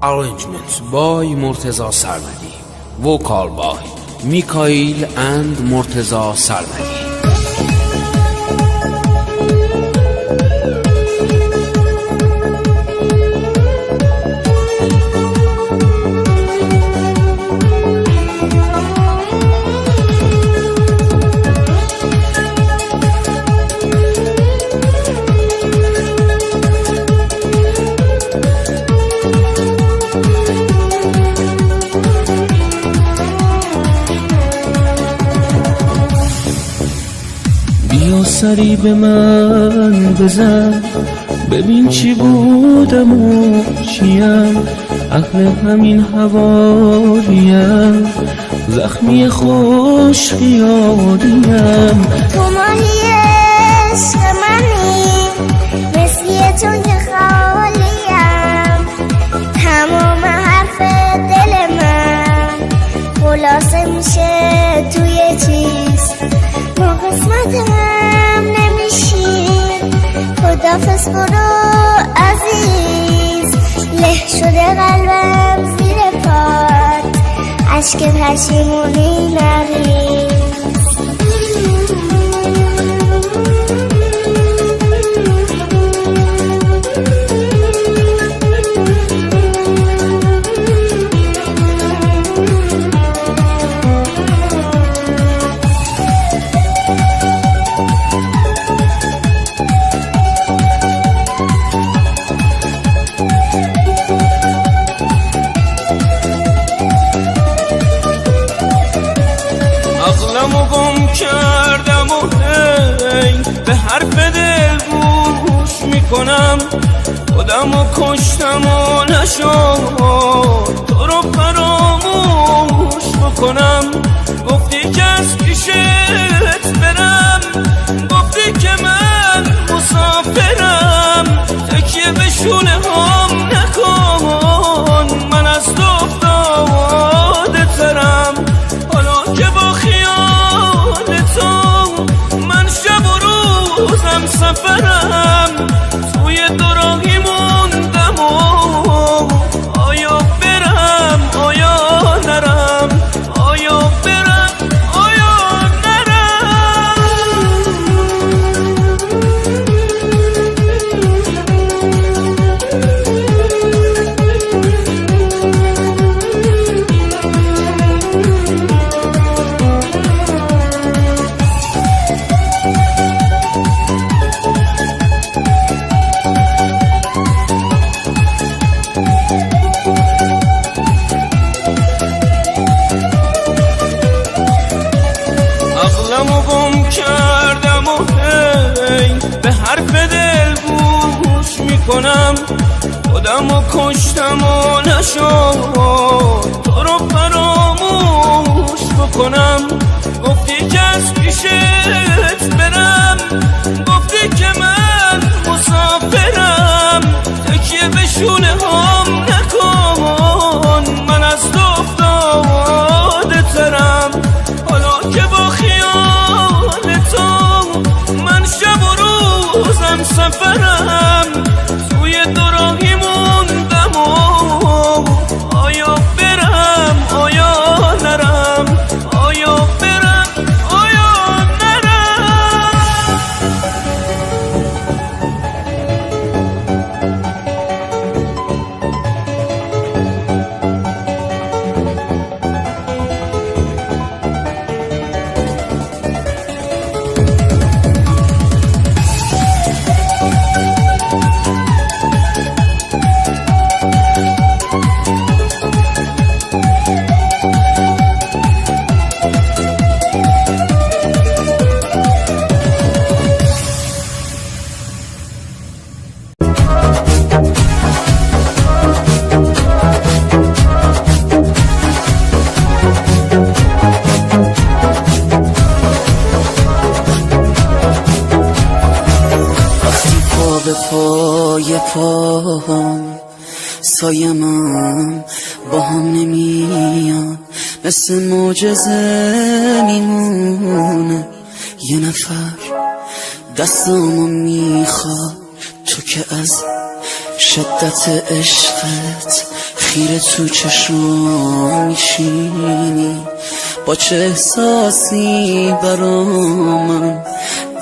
Arrangements by Murtaza Sarmadi. Vocal by Mikhail and Murtaza Sarmadi. بیا سری به من بزن، ببین چی بودم و چیم، اهل همین حوالیم، زخمی خوش خیالیم. تو ماهی عشق منی، مثل تو که خالیم، تمام حرف دل من خلاصه میشه توی چیز. ما قسمتم نمیشی، خدافظ برو عزیز. له شده قلبم زیر پات، عشق پشیمونی نریز. عقلمو گم کردم و هی به حرف دل گوش میکنم، خودمو کشتم و نشد تو رو فراموش بکنم. گفتی که از پیشت برم، گفتی که من مسافرم، تکیه به شونه هم نکن، من از تو افتاده ترم. حالا که با خیال تو من شب و روزم سفرم، توی دو راهی موندم و آیا برم آیا نرم، آیا برم آیا عقلمو گم کردم و هی به حرف دل گوش میکنم، خودمو کشتم و نشد تو رو فراموش بکنم. گفتی که از پیشت برم، گفتی که من مسافرم، تکیه به شونه هم نکن، من از تو افتاده ترم. حالا که با خیال تو من شب و روزم سفرم، توی دو راهی موندم و آیا برم آیا نرم، آیا برم آیا نرم. به پای پاهم سایه من با هم نمیان، مثل معجزه میمونه. یه نفر دستامو میخواد، تو که از شدت عشقت خیره تو چشم میشینی، با چه احساسی برا من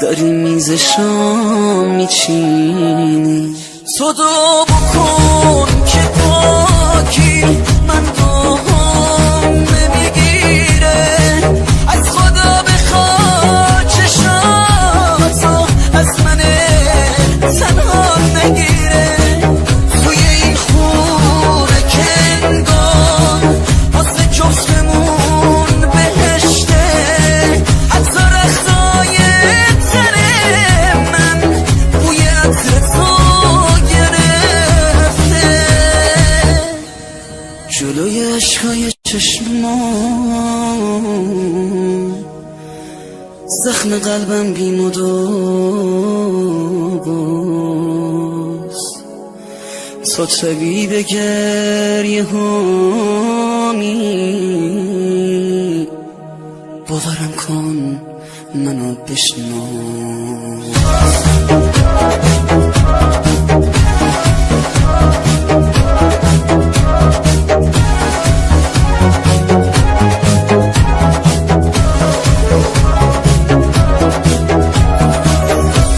داری میز شام میچینی. تو دعا بکن که پاکی من دعام نمیگیره، از خدا بخوا چشاتو از من تنها نگیره. توی این خونه که انگار واسه جفتمون بهشته، حتی رختای تن من بوی عطر تو گرفته. جلوی عشقای چشمام زخم قلبم بیمود تو طبیب گریه هامی، باورم کن منو بشنو.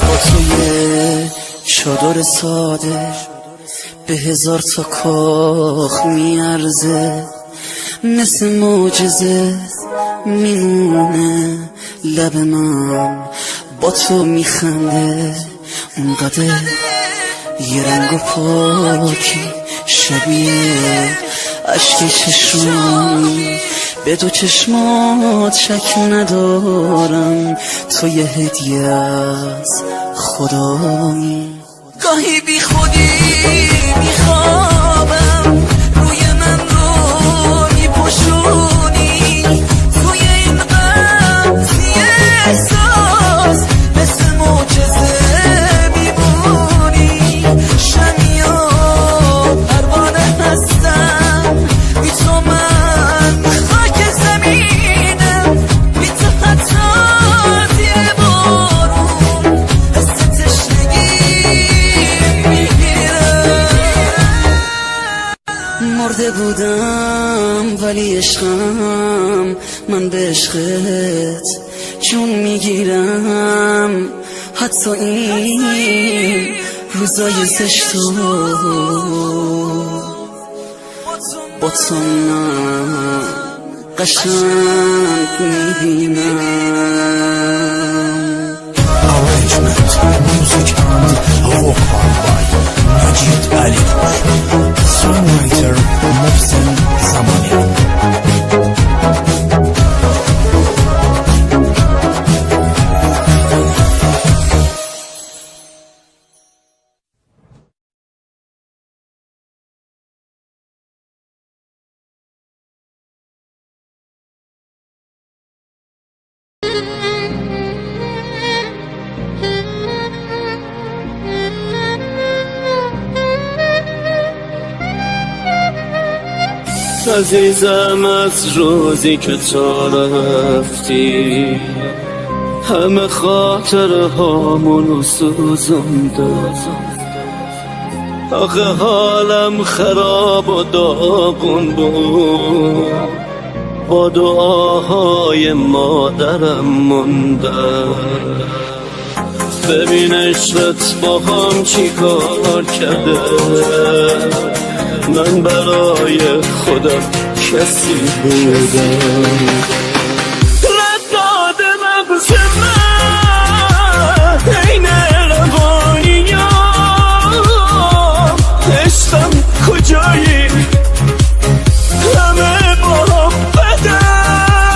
با توی چادر ساده به 1000 تا کاخ میارزه، مثل معجزه میمونه لب من با تو میخنده. اونقدر یه رنگ و پاکی شبیه عشق چشمی، به دو چشمات شک ندارم تو یه هدیه از خدایی. گاهی بی خودی میخوابم روی من رو میپوشونی، توی این قبضی احساس مثل معجزه میمونی. شمی و پروانه هستم بی تو، من خاک زمینم بی تو، حتی زیر بارون حس تشنگی مرده بودم ولی عشقم من به عشقت جون میگیرم. حتی این روزای زشتو با تو من قشنگ میبینم. Arrangement, music and vocal by Majid Ali, songwriter Mohsen Zamani. عزیزم از روزی که تو رفتی همه خاطر هامونو سوزونده. آخه حالم خراب و داغون بود، با دعاهای مادرم مونده. ببین عشقت با هم چی کار کرده، من برای خودم کسی بودم. رد مغز من این روانیام، عشقم کجایی همه با هم بدن،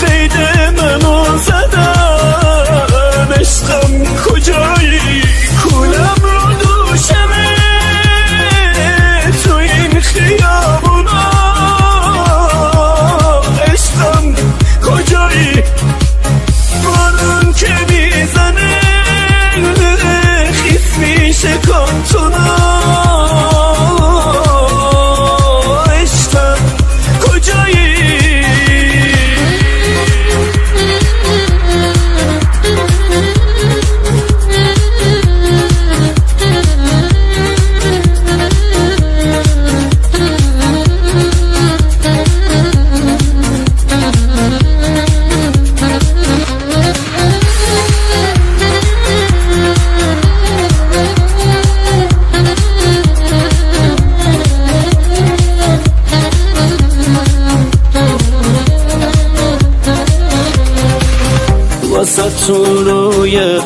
قید منو زدن. عشقم کجایی کولم رو دوشمه تو این خیابونا. عشق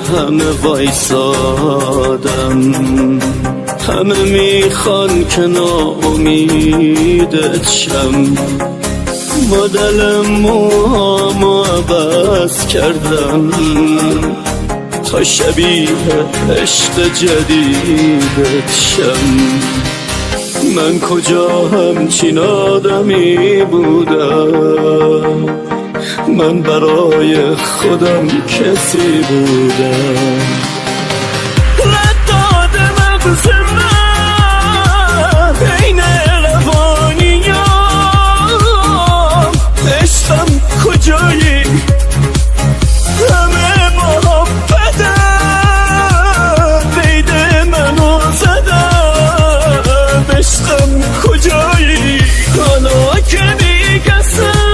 همه وایسادم، همه میخوان که ناامیدت شم. با دل موهامو عوض کردم تا شبیه عشق جدیدت شم. من کجا همچین آدمی بودم، من برای خودم کسی بودم. رداد مغز من بین روانیام، عشقم کجایی همه محبتم قید منو زدم. عشقم کجایی حالا که میگسم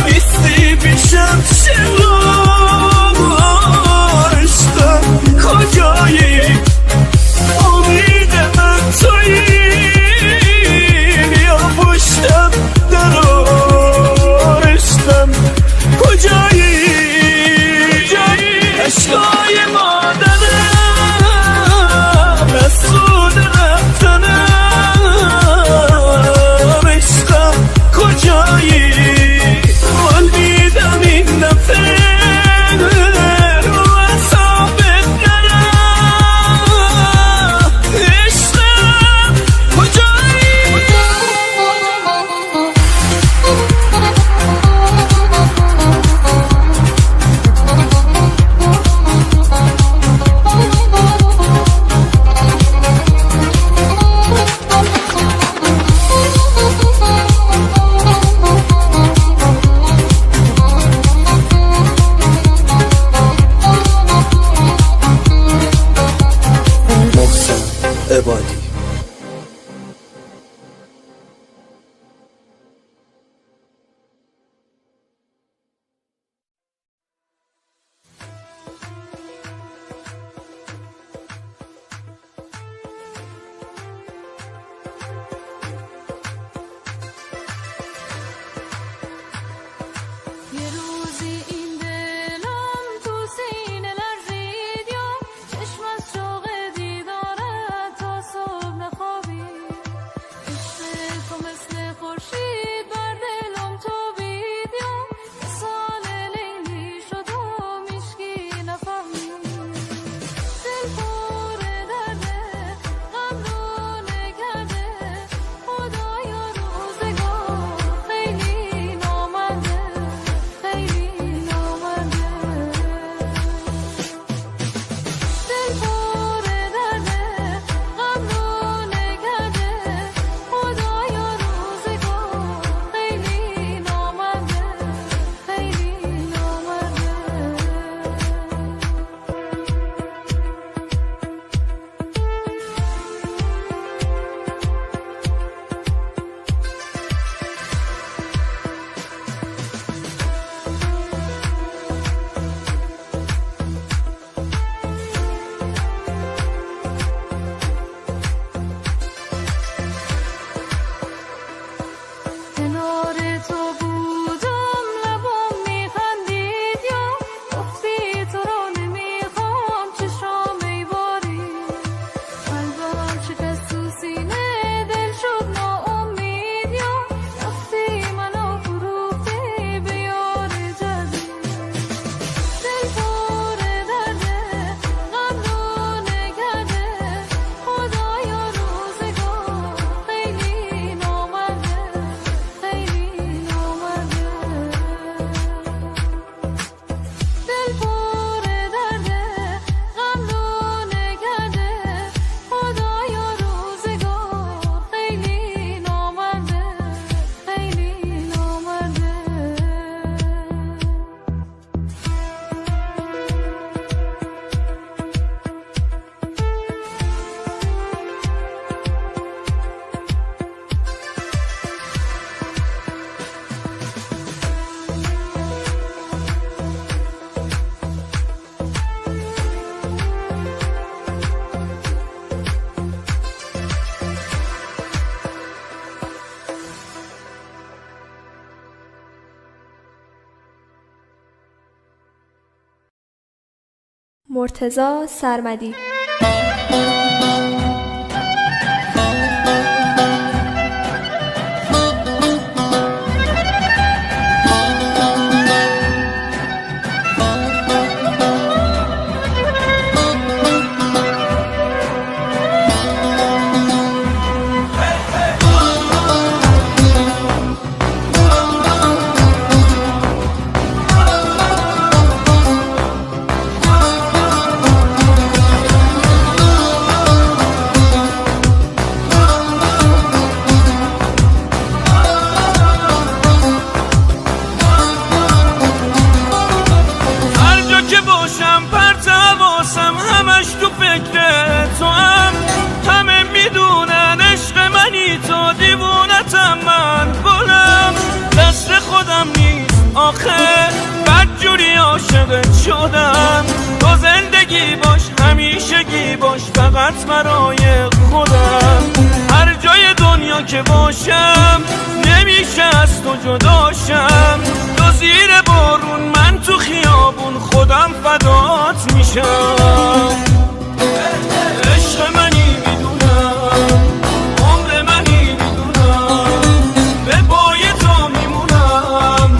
نیستی پیشم شروع مرتضی سرمدی. شدم تو زندگی باش همیشگی باش فقط برای خودم. هر جای دنیا که باشم نمیشه از تو جداشم. تو زیر بارون من تو خیابون خودم فدات میشم. عشق منی میدونم عمر منی میدونم به پای تو میمونم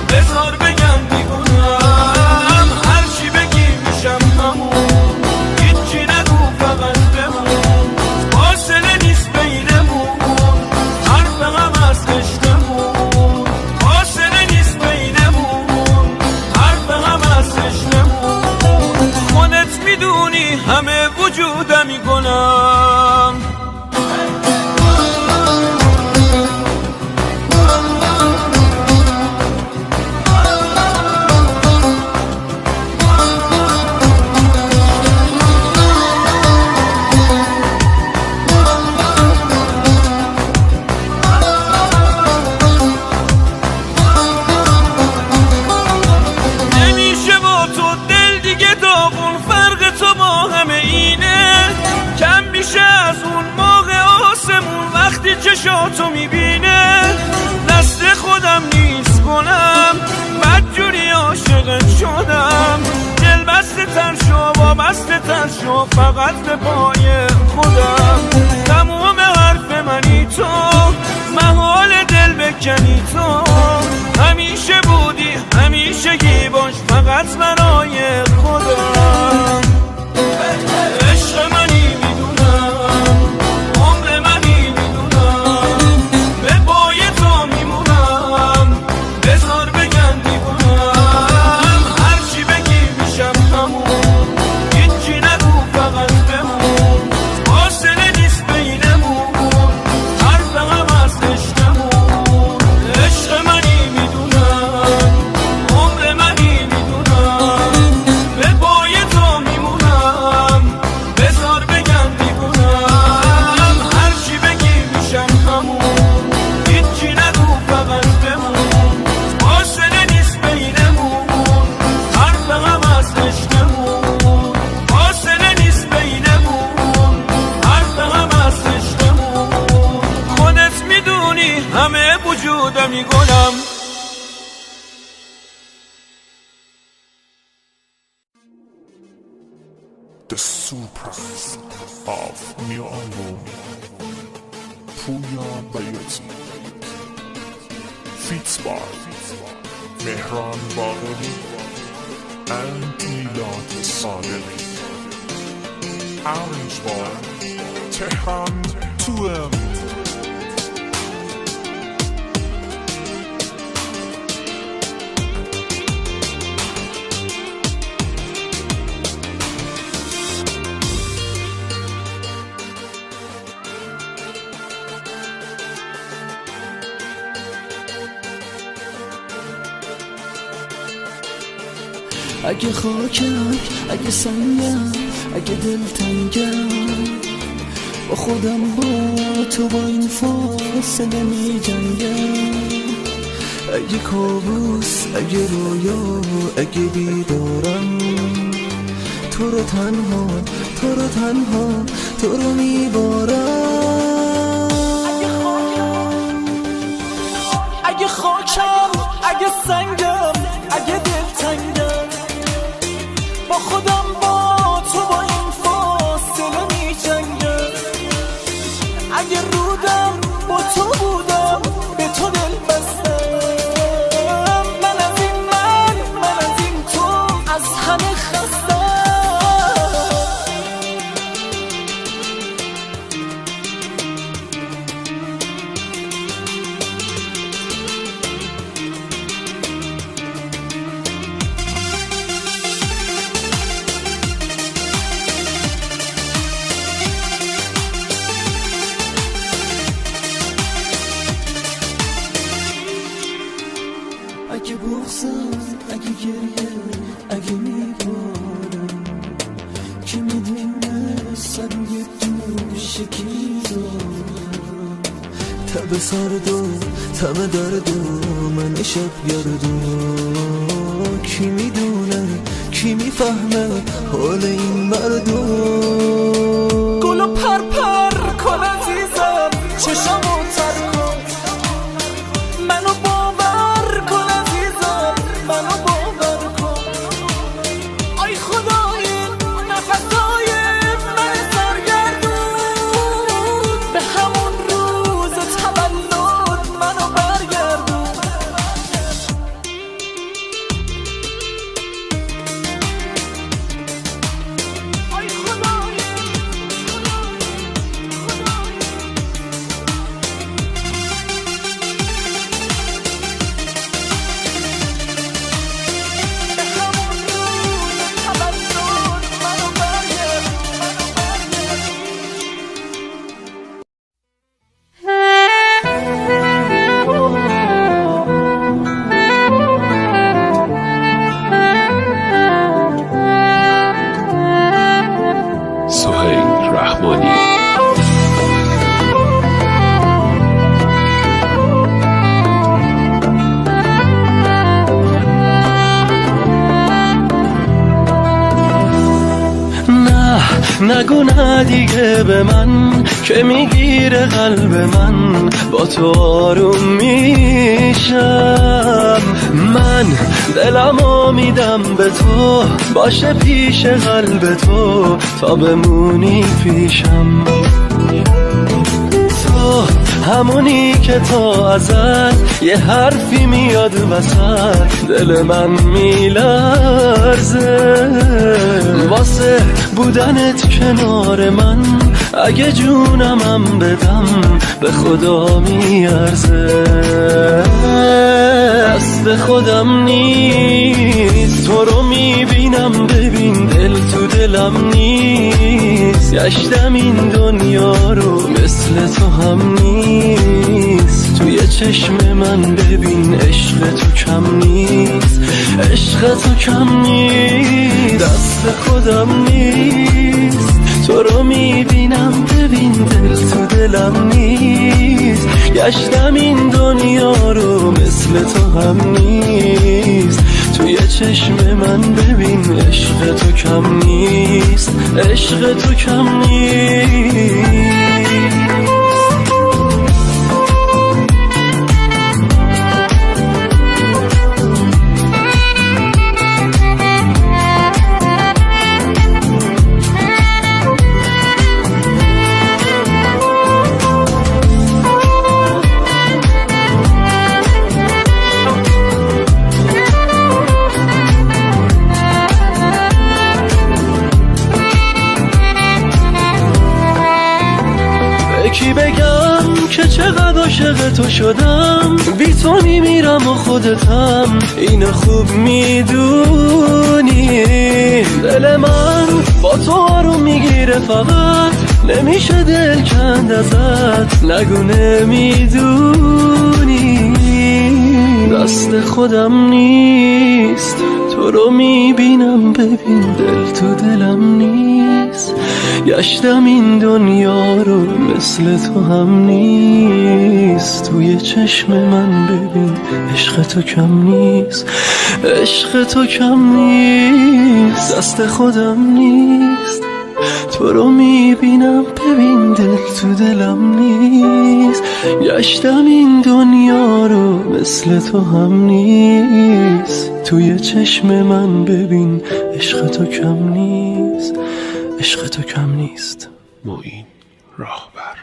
بذار بگم میگونم هرچی بگی میشم همون هیچی نگو فقط بمون فاصله نیست بینمون حرف هم از عشقمون فاصله نیست بینمون حرف هم از عشقمون خودت میدونی همه وجودم میکنم. نمیشه با تو دل دیگه داغون فرق تو با همه اینه کم میشه از اون موقع آسمون وقتی چشاتو میبینه. دست خودم نیست گلم بدجوری عاشقت شدم. دل بسته تر شو وابسته تر شو فقط به پای خودم. تموم حرف منی تو محال دل بکنی تو همیشه بودی همیشگی باش فقط برای خودم. عشق منی میدونم عمر منی میدونم به پای تو میمونم بذار بگم میگونم هرچی بگی میشم همون هیچی نگو فقط بمون فاصله نیست بینمون حرف هم از عشقمون. عشق منی میدونم عمر منی میدونم به پای تو میمونم بذار بگم میگونم هرچی بگی میشم همون هیچی نگو فقط بمون فاصله نیست بینمون حرف هم از عشقمون فاصله نیست بینمون حرف هم از عشقمون خودت میدونی همه وجودم میگنم. The surprise of new album Puya Bayoti Feats by Mehran Bagheri and Milad Sadeghi Arranged by Tehran 2M. اگه خاکم اگه سنگم اگه دلتنگم با خودم با تو با این فاصله می جنگم. اگه کابوس اگه رویا اگه بیدارم تو رو تنها تو رو تنها تو رو میبارم. اگه خاکم اگه سنگم اگه دلتنگم با خودم با اگه رودم با تو بودم به تو دل بستم، من از این تو از همه خستم. اگه بغزم، اگه گریه، اگه میبارم، که میدونه سر روی دوش کی دارم، تب سرد و تب درد و من شب گردو، کی میدونه کی میفهمه حال این مردو. گلو پر پر کن عزیزم، چشمو تر کن، منو باور کن عزیزم، منو باور کن. آی خدای نفسای من سرگردون، به همون روز تولد منو برگردون. آی خدای سهیل رحمانی. نگو نه دیگه به من که میگیره قلب من، با تو آروم میشم. من دلمو میدم به تو، باشه پیش قلب تو تا بمونی پیشم. تو همونی که تا ازت یه حرفی میاد وسط دل من میلرزه، واسه بودنت کنار من اگه جونمم بدم به خدا میارزه. دست خودم نیست تو رو میبینم، ببین دل تو دلم نیست، گشتم این دنیا رو مثل تو هم نیست. توی چشم من ببین عشق تو کم نیست، عشق تو کم نیست. دست خودم نیست تو رو میبینم، ببین دل تو دلم نیست، گشتم این دنیا رو مثل تو هم نیست. توی چشم من ببین عشق تو کم نیست، عشق تو کم نیست. کی بگم که چقدر عاشق تو شدم، بی تو میمیرم و خودتم اینو خوب میدونی. دل من با تو آروم میگیره، فقط نمیشه دل کند ازت، نگو نمیدونی. دست خودم نیست تو رو میبینم، ببین دل تو دلم نیست، گشتم این دنیا رو مثل تو هم نیست. توی چشم من ببین عشق تو کم نیست، عشق تو کم نیست. دست خودم نیست تو رو میبینم، ببین دل تو دلم نیست، گشتم این دنیا رو مثل تو هم نیست. توی چشم من ببین عشق تو کم نیست، عشق تو کم نیست. معین راهبر.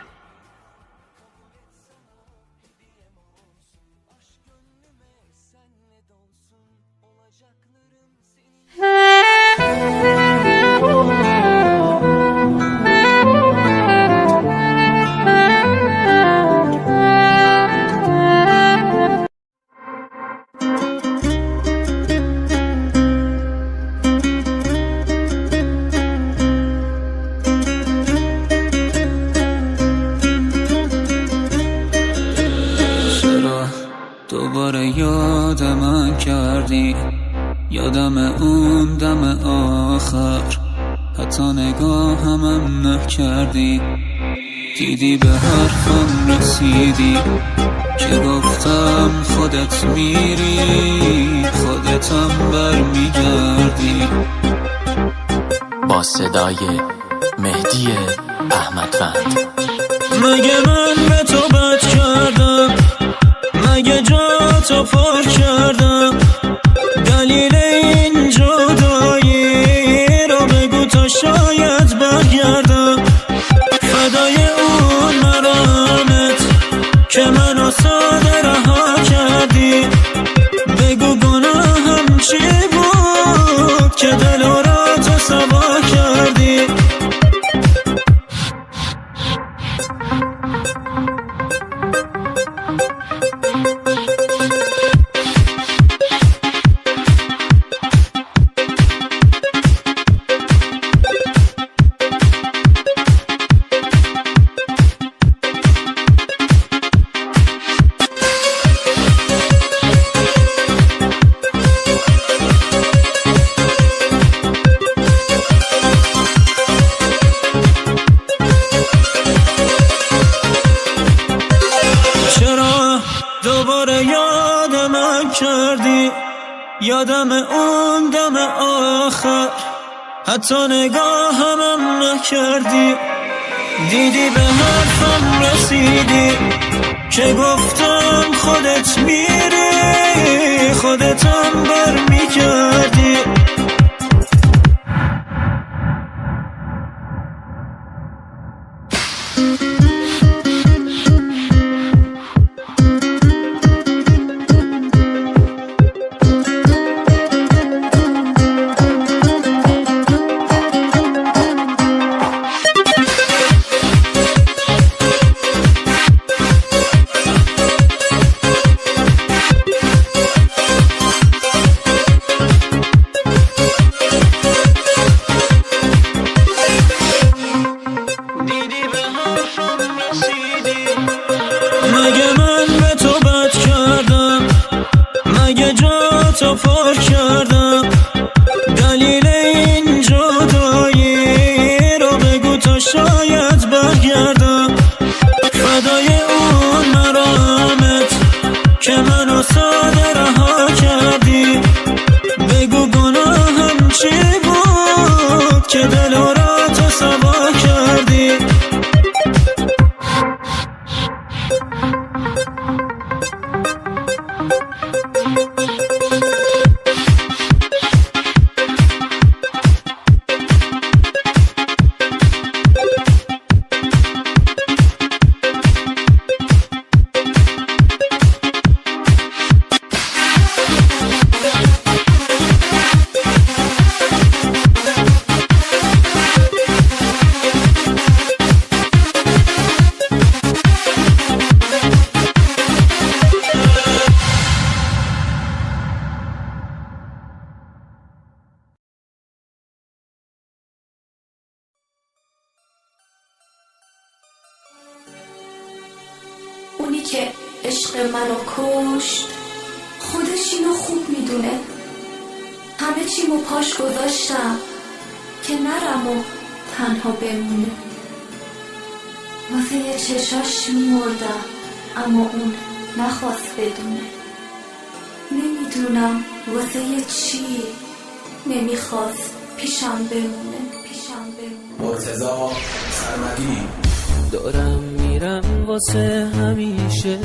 دوباره یاد من کردی، یادم اون دم آخر، حتی نگاه همم نکردی. دیدی به حرفم رسیدی که گفتم خودت میری، خودتم برمیگردی. با صدای مهدی احمدوند. مگه من به تو بد کردم؟ مگه جا تو پر کردم؟ دلیل این جدایی رو بگو تا شاید برگردم. فدای اون مرامت که منو ساده رها کردی. بگو گناهم چی بود که دل را تو سوا کردی. دوباره یاد من کردی، یادم اون دم آخر، حتی نگاه همم نکردی. دیدی به حرفم رسیدی که گفتم خودت میری، خودتم برمیگردی. مگه من به تو بد کردم؟ مگه جا تو پر کردم؟ دلیل این جدایی رو بگو تا شاید برگردم. فدای اون مرامت که منو ساده رها کردی. بگو گناهم چی بود که دل را تو سوا کردی. اونی که عشق منو کشت خودش اینو خوب میدونه. همه چیمو پاش گذاشتم که نرم و تنها بمونه. واسه چشاش میمردم اما اون نخواست بدونه. نمیدونم واسه چی نمیخواست پیشم بمونه. مرتضی سرمدی. دارم میرم واسه همیشه،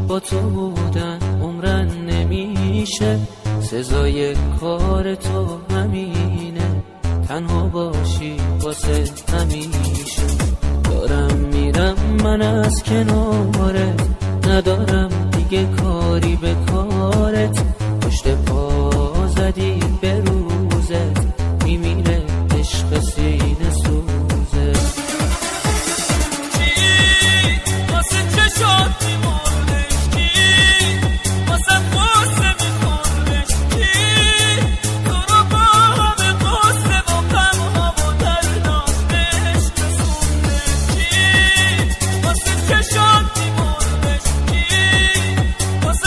با تو بودن عمرن نمیشه. سزای کار تو همینه، تنها باشی واسه همیشه. دارم میرم من از کنارت، ندارم دیگه کاری به کارت. پشت پا زدی به روزت، میمیره عشق سینه سوزه. What's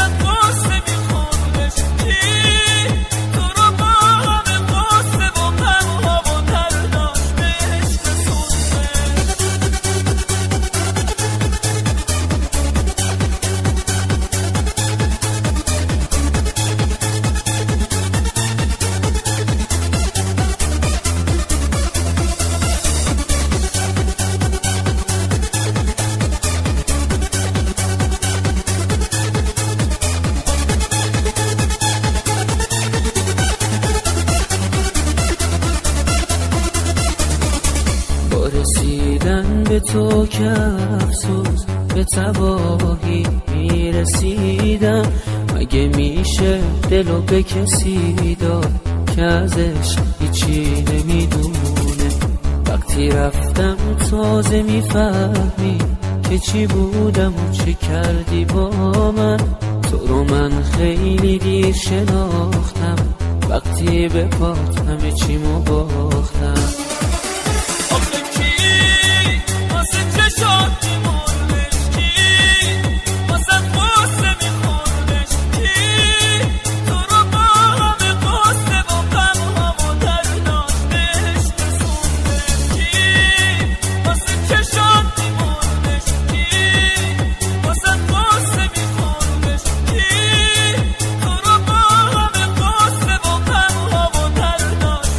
تو که افسوس به تباهی میرسیدم. مگه میشه دلو به کسی داد که ازش هیچی نمیدونه؟ وقتی رفتم تازه میفهمی که چی بودم و چی کردی با من. تو رو من خیلی دیر شناختم، وقتی به پات همه چیمو باختم. آخه کی واسه چشات میمونش، کی واسه قصه میخونش، کی تو رو با همه قصه و غمها و دردانش رسونش، کی واسه چشات میمونش، کی واسه قصه میخونش، کی تو رو با همه قصه و غمها و دردانش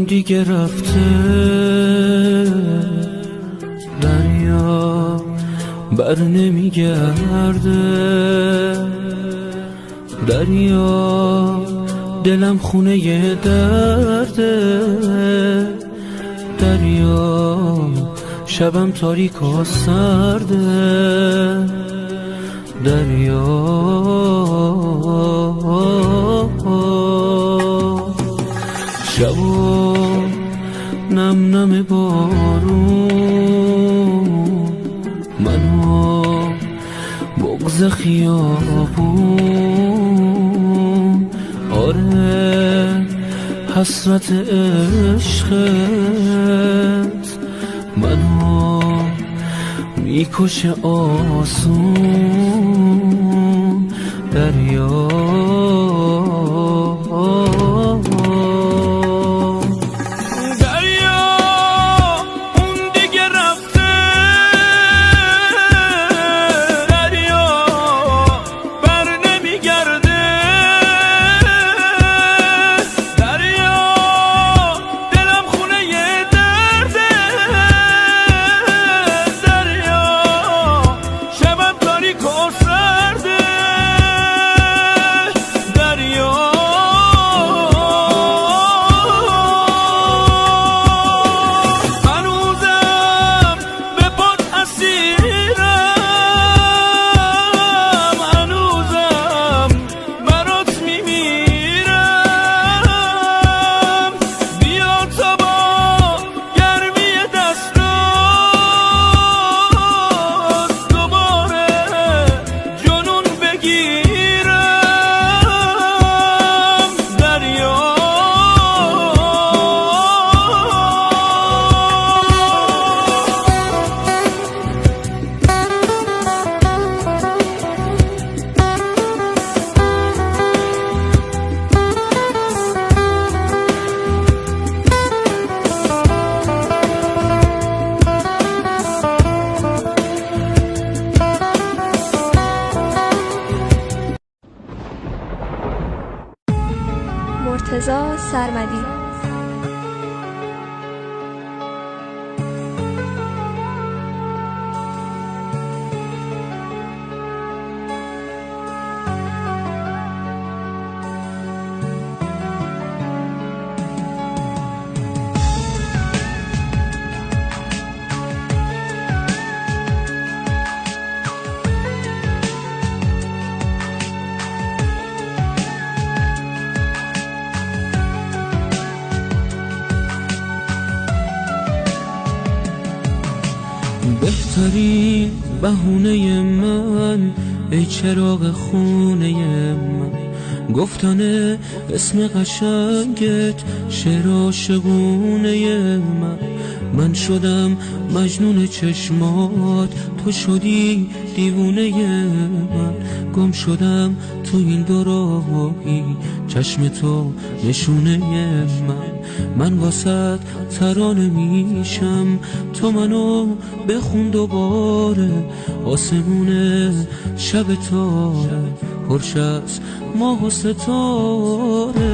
دیگه رفته، دریا بر نمیگرده، دریا دلم خونه درده، دریا شبم تاریک و سرده، دریا شبا نم نم بارون، منو بغض خیابون، آره حسرت عشقت منو میکشه آسون، دریا شبم تاریک و سرده، بگیرم دریا. مرتضی سرمدی. بهترین بهونه من ای چراغ خونه من، گفتن اسم قشنگت شعر عاشقونه من شدم مجنون چشمات، تو شدی دیوونه من. گم شدم تو این دو راهی، چشم تو نشونه من واسط ترانه میشم، تو منو بخون دوباره. آسمون شب تاره پرش از ماه و ستاره.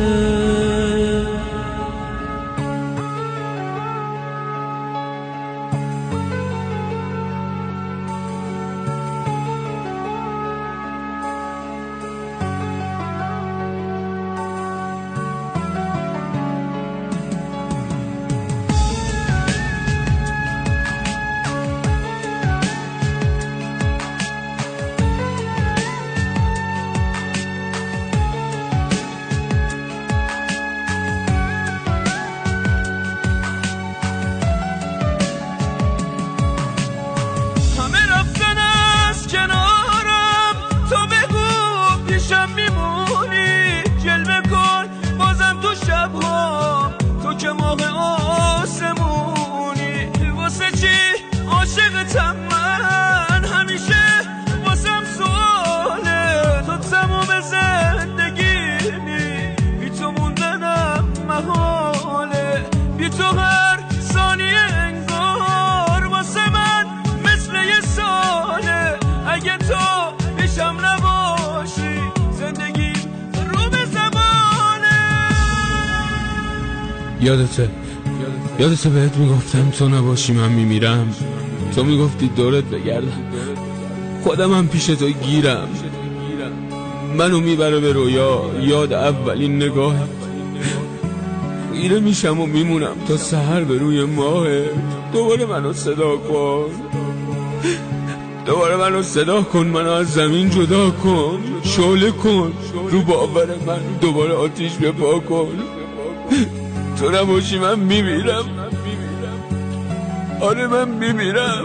یادته بهت میگفتم تو نباشی من میمیرم، تو میگفتی دورت بگردم، خودم هم پیش تو گیرم، منو میبره به رویا یاد اولین نگاه، خیره میشم و میمونم تا سحر به روی ماه. دوباره منو صدا کن، دوباره منو صدا کن، منو از زمین جدا کن، شعله کن رو باور من، دوباره آتیش بپا کن. تو نباشی من میمیرم، آره من میمیرم.